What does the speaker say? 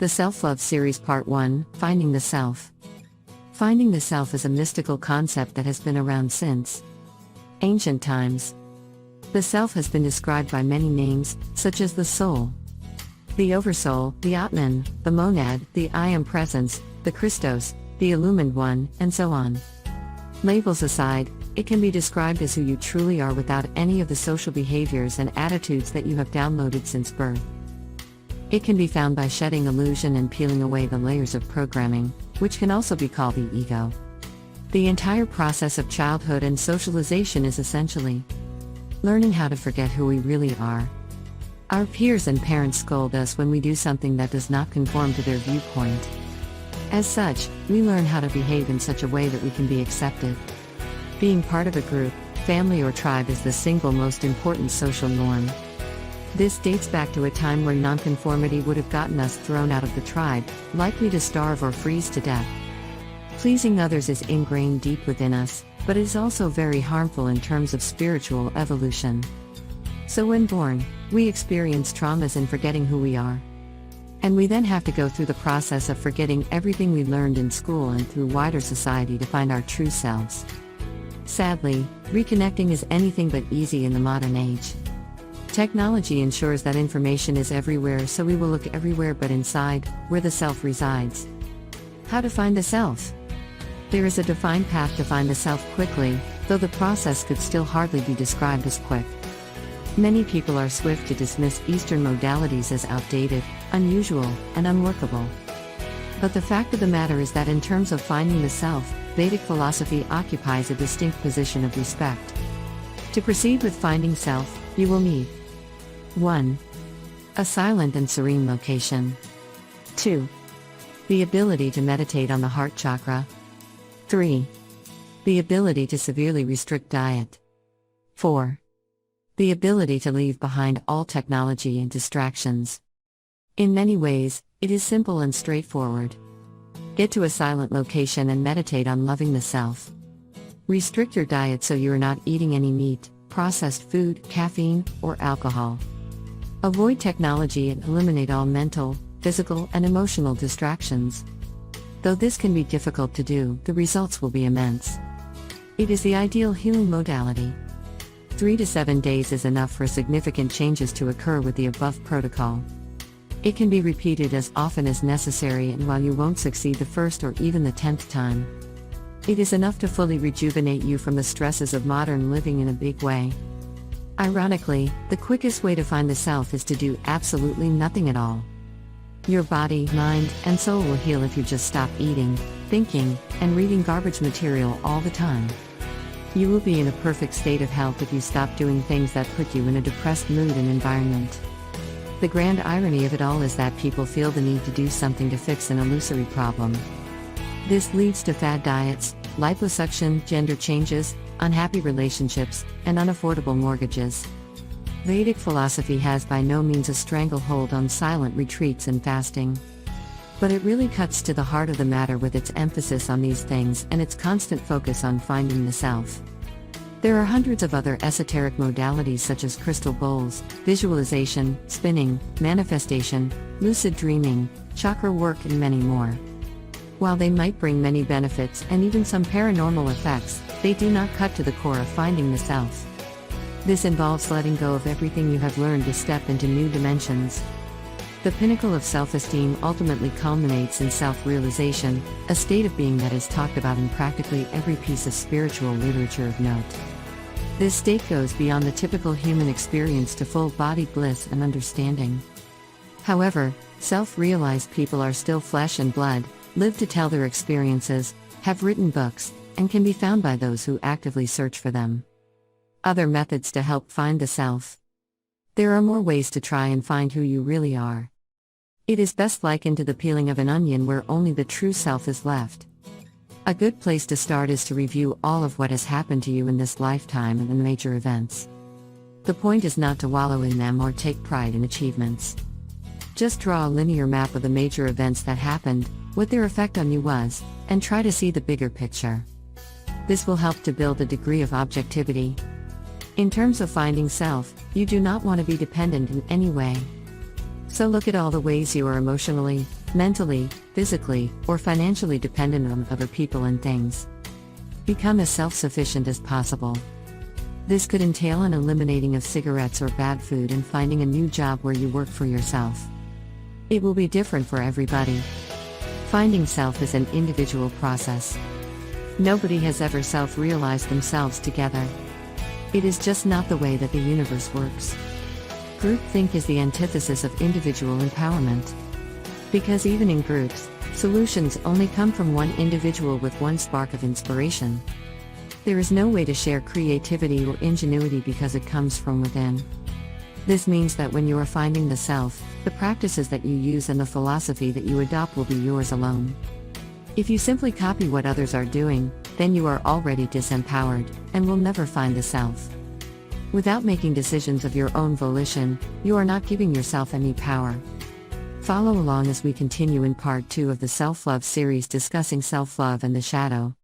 The Self-Love Series Part 1, Finding the Self. Finding the Self is a mystical concept that has been around since ancient times. The Self has been described by many names, such as the Soul, the Oversoul, the Atman, the Monad, the I Am Presence, the Christos, the Illumined One, and so on. Labels aside, it can be described as who you truly are without any of the social behaviors and attitudes that you have downloaded since birth. It can be found by shedding illusion and peeling away the layers of programming, which can also be called the ego. The entire process of childhood and socialization is essentially learning how to forget who we really are. Our peers and parents scold us when we do something that does not conform to their viewpoint. As such, we learn how to behave in such a way that we can be accepted. Being part of a group, family or tribe is the single most important social norm. This dates back to a time where nonconformity would have gotten us thrown out of the tribe, likely to starve or freeze to death. Pleasing others is ingrained deep within us, but is also very harmful in terms of spiritual evolution. So when born, we experience traumas in forgetting who we are. And we then have to go through the process of forgetting everything we learned in school and through wider society to find our true selves. Sadly, reconnecting is anything but easy in the modern age. Technology ensures that information is everywhere, so we will look everywhere but inside, where the self resides. How to find the self? There is a defined path to find the self quickly, though the process could still hardly be described as quick. Many people are swift to dismiss Eastern modalities as outdated, unusual, and unworkable. But the fact of the matter is that in terms of finding the self, Vedic philosophy occupies a distinct position of respect. To proceed with finding self, you will need 1. A silent and serene location. 2. The ability to meditate on the heart chakra. 3. The ability to severely restrict diet. 4. The ability to leave behind all technology and distractions. In many ways, it is simple and straightforward. Get to a silent location and meditate on loving the self. Restrict your diet so you are not eating any meat, processed food, caffeine, or alcohol. Avoid technology and eliminate all mental, physical, and emotional distractions. Though this can be difficult to do, the results will be immense. It is the ideal healing modality. 3 to 7 days is enough for significant changes to occur with the above protocol. It can be repeated as often as necessary, and while you won't succeed the first or even the 10th time, it is enough to fully rejuvenate you from the stresses of modern living in a big way. Ironically, the quickest way to find the self is to do absolutely nothing at all. Your body, mind, and soul will heal if you just stop eating, thinking, and reading garbage material all the time. You will be in a perfect state of health if you stop doing things that put you in a depressed mood and environment. The grand irony of it all is that people feel the need to do something to fix an illusory problem. This leads to fad diets, liposuction, gender changes, unhappy relationships, and unaffordable mortgages. Vedic philosophy has by no means a stranglehold on silent retreats and fasting. But it really cuts to the heart of the matter with its emphasis on these things and its constant focus on finding the self. There are hundreds of other esoteric modalities such as crystal bowls, visualization, spinning, manifestation, lucid dreaming, chakra work, and many more. While they might bring many benefits and even some paranormal effects, they do not cut to the core of finding the self. This involves letting go of everything you have learned to step into new dimensions. The pinnacle of self-esteem ultimately culminates in self-realization, a state of being that is talked about in practically every piece of spiritual literature of note. This state goes beyond the typical human experience to full-bodied bliss and understanding. However, self-realized people are still flesh and blood, live to tell their experiences, have written books, and can be found by those who actively search for them. Other methods to help find the self. There are more ways to try and find who you really are. It is best likened to the peeling of an onion where only the true self is left. A good place to start is to review all of what has happened to you in this lifetime and the major events. The point is not to wallow in them or take pride in achievements. Just draw a linear map of the major events that happened, what their effect on you was, and try to see the bigger picture. This will help to build a degree of objectivity. In terms of finding self, you do not want to be dependent in any way. So look at all the ways you are emotionally, mentally, physically, or financially dependent on other people and things. Become as self-sufficient as possible. This could entail an eliminating of cigarettes or bad food and finding a new job where you work for yourself. It will be different for everybody. Finding self is an individual process. Nobody has ever self-realized themselves together. It is just not the way that the universe works. Groupthink is the antithesis of individual empowerment. Because even in groups, solutions only come from one individual with one spark of inspiration. There is no way to share creativity or ingenuity because it comes from within. This means that when you are finding the self, the practices that you use and the philosophy that you adopt will be yours alone. If you simply copy what others are doing, then you are already disempowered, and will never find the self. Without making decisions of your own volition, you are not giving yourself any power. Follow along as we continue in part 2 of the Self-Love series discussing self-love and the shadow.